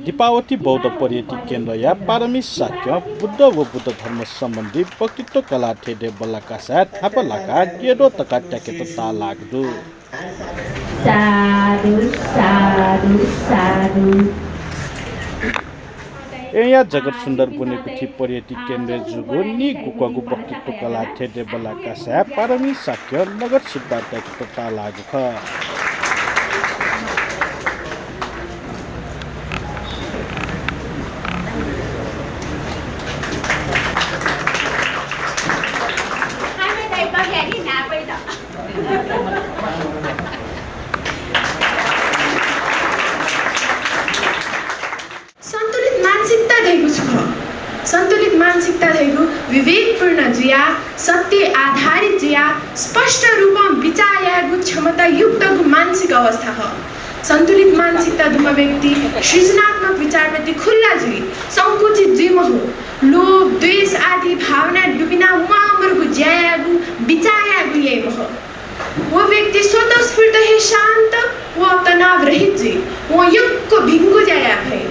दीपावती बौद्ध पर्यटक केन्द्र या पारमी शाक्य बुद्ध व बुद्ध धर्म सम्बन्धी वक्तित्व कला ठेडे बल्लाका साथ हापलाका केडो तका ट्याकेत ता लाग्दु साधु साधु साधु यहाँ जगत सुन्दर बनेको थी पर्यटक केन्द्र जुगो नि गुकगु वक्तित्व कला ठेडे बल्लाका साथ पारमी शाक्य नगर सिद्धा ट्याकेत ता लागु ख सन्तुलित मानसिकता रहेको विवेकपूर्ण जिया सत्य आधारित जिया स्पष्ट रूपमा विचारको क्षमता युक्तको मानसिक अवस्था हो। सन्तुलित मानसिकता धुमा व्यक्ति सृजनात्मक विचारप्रति खुल्ला जुई संकुचित जीव हो लोभ द्वेष आदि भावना डुबिना उमामरको ज्यायागु विचारयागु ये हो। वो व्यक्ति स्वतस्फूर्त है शांत वो तनाव रहित जी वो युक्को भिंगु जाया भए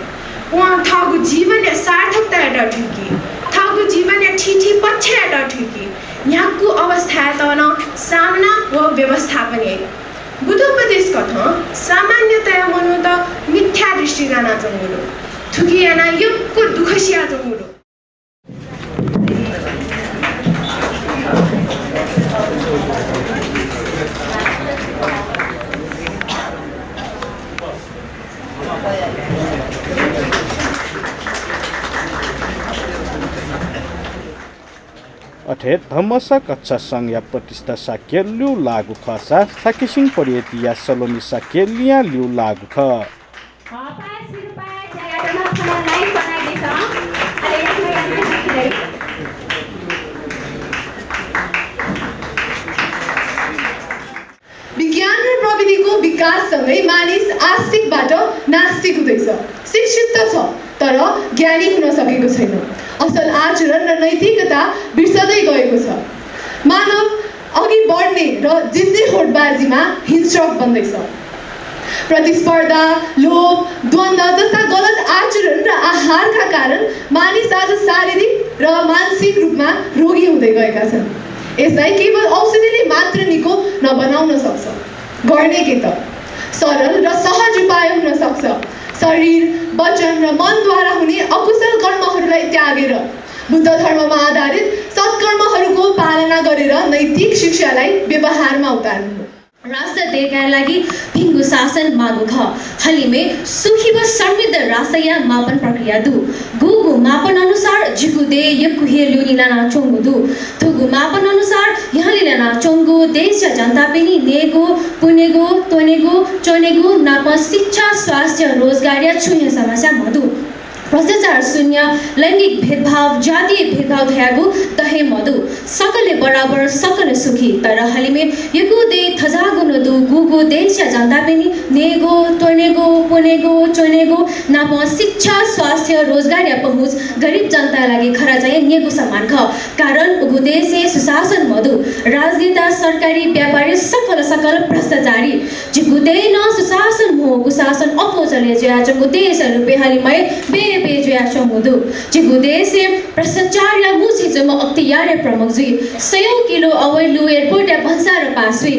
वहाँ थागु जीवन या सार्थकता एटा ठुकी थागु जीवन या ठीठी पक्ष एटा ठुकी यहाँको अवस्था तन सामना व व्यवस्थापन है बुद्धोपदेश कथा सामान्यतया मनो त मिथ्या दृष्टि गाना जंगुलो ठुकी याना युक्को दुखसिया जंगुलो अठे धम्मसा कक्षा संघ या प्रतिष्ठा साक्य लिउ लागु खसा साकेसिङ पर्यटी या सलोनी साक्य लिया लिउ लागु ख विज्ञान र प्रविधिको विकाससँगै मानिस आस्तिकबाट नास्तिक हुँदैछ शिक्षित त छ तर ज्ञानी हुन सकेको छैन असल आचरण र नैतिकता बिर्सदै गएको छ मानव अघि बढ्ने र जित्ने होडबाजीमा हिंस्रक बन्दैछ प्रतिस्पर्धा लोभ द्वन्द्व जस्ता गलत आचरण र आहारका कारण मानिस आज शारीरिक र मानसिक रूपमा रोगी हुँदै गएका छन् यसलाई केवल औषधिले मात्र निको नबनाउन सक्छ गर्ने के त सरल र सहज उपाय हुन सक्छ शरीर वचन र मनद्वारा हुने अकुशल कर्महरूलाई त्यागेर बुद्ध धर्ममा आधारित सत्कर्महरूको पालना गरेर नैतिक शिक्षालाई व्यवहारमा उतार्नु राष्ट्र देशका लागि भिङ्गु शासन मागु ख हलिमे सुखी व समृद्ध राष्ट्रिय मापन प्रक्रिया दु गुगु मापन अनुसार जिगु दे यकु हे ल्युनिना चोंगु दु तुगु मापन अनुसार यहाँ लिना चोंगु देश जनता पनि नेगु पुनेगु तोनेगु चोनेगु नाप शिक्षा स्वास्थ्य रोजगार या छुने समस्या मधु भ्रष्टाचार शून्य लैंगिक भेदभाव जातीय भेदभाव थयागु तहे मधु सकले बराबर सकले सुखी तर हलिमे यगु दे थजागु नदु गुगु देश जनता पनि नेगो तोनेगो पुनेगो चोनेगो नाप शिक्षा स्वास्थ्य रोजगार या पहुँच गरीब जनता लागि खरा चाहिँ नेगु समान ख कारण उगु देशे सुशासन मधु राजनेता सरकारी व्यापारी सकल भ्रष्टाचारी जिगु दे न सुशासन हो कुशासन अपोचले ज्याजको देश रुपे हलिमै बे पेजया चंगुदु जिगुदेसे भ्रष्टाचार या मुसिजम अख्तियार प्रमुख जी 100 किलो अवैध एयरपोर्ट या भन्सार पासवी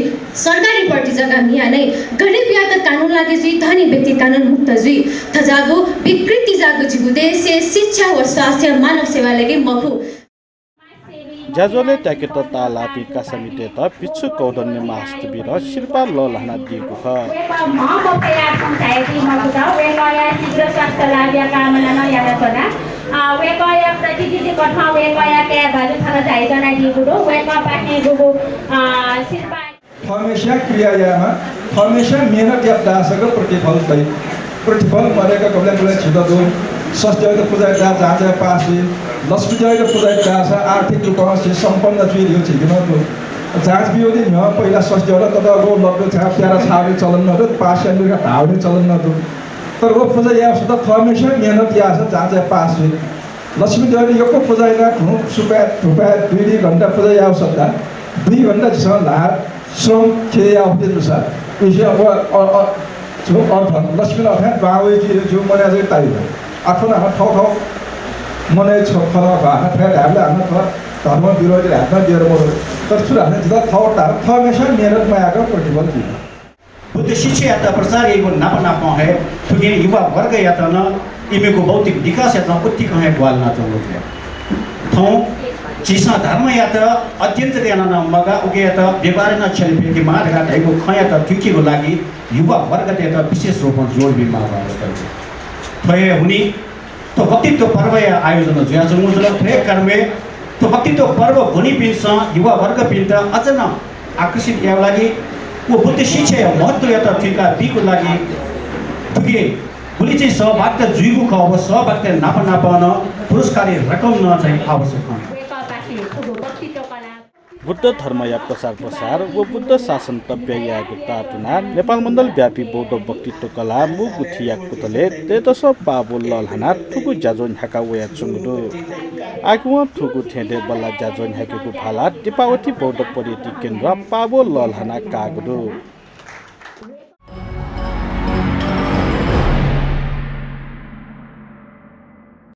सरकारी पार्टी जग्गा मिया नै गरीब या त कानुन लागि जी धनी व्यक्ति कानुन मुक्त जी थजागो विकृति जागो जिगुदेसे शिक्षा व स्वास्थ्य मानव सेवा लागि मखु ज्याजोले ट्याकेट तालापी का समिति त पिछु कौदन्य मास्तबी र शिल्पा ललहना दिएको ख मको प्रयास पञ्चायती मगुदा वेगया शीघ्र स्वास्थ्य लाभ कामना नयाँ छोरा वेगया प्रतिनिधि कथा वेगया के भाजु थरा जाइजना दिगुडो वेगया पार्टी गुगु शिल्पा हमेशा क्रियायामा हमेशा मेहनत या दासको प्रतिफल परेका कबले छिदो स्वास्थ्य पूजा जाँच पास लक्ष्मी पूजा दास आर्थिक रूपमा सम्पन्न जुइयो छिदिनु जाँच बियोले पहिला स्वास्थ्य तथा रो लग्गो छा प्यारा छावे चलन न पास का धावने चलन न तर रो पूजा या सुधा हमेशा मेहनत या जाँच पास लक्ष्मी देवी यो पूजा या सुपा थुपा 2 घण्टा पूजा या सदा 2 घण्टा छ ला श्रम के या होते छ विषय अब जो अर्थ लक्ष्मी अर्थात् बावे जो मने चाहिँ तारिक अथवा हाम्रो ठाउँ ठाउँ मने छोखला भाना फेर हामीले हाम्रो थर धर्म विरोधी हातमा दिएर मरो तर सुरु जिल्ला थवटा हमेशा मेहनतमा आएको प्रतिफल दिन्छ बुद्ध शिक्षा यात्रा प्रचार एगो नापा नापा है तुगे युवा वर्ग यात्रा न इमेको भौतिक विकास यात्रा उत्ति कहे ग्वाल ना चंगो थे थौ चिसा धर्म यात्रा अत्यन्त ज्ञान न मगा उगे यात्रा व्यापार न छलफे के मार घाट एगो खया त ठिकी को लागि युवा वर्ग यात्रा विशेष रूपमा जोड बिमा अवस्था थय हुनी तो व्यक्तित्व पर्व या आयोजन जुया चंगो थे कर्मे तो व्यक्तित्व पर्व भुनी पिन्छ युवा वर्ग पिन्छ अझ न आकर्षित या लागि वो बुद्ध शिक्षा महत्त्व यात्रा ठिका बिको लागि तुगे भोलि चाहिँ सहभागिता जुइगु ख अब सहभागिता नापन पुरस्कार रकम न चाहिँ आवश्यक हुन्छ बुद्ध धर्म या प्रसार व बुद्ध शासन तब्याएको तातुना नेपाल मण्डल व्यापी बौद्ध व्यक्तित्व कला मु गुथिया कुतले तेतस पाबो ललहना ठुकु जाजोन हाका वया चुङदो आगुवा ठुकु थेदे बल्ला जाजोन हाकेको फाला टिपावती बौद्ध पर्यटक केन्द्र पाबो ललहना कागदो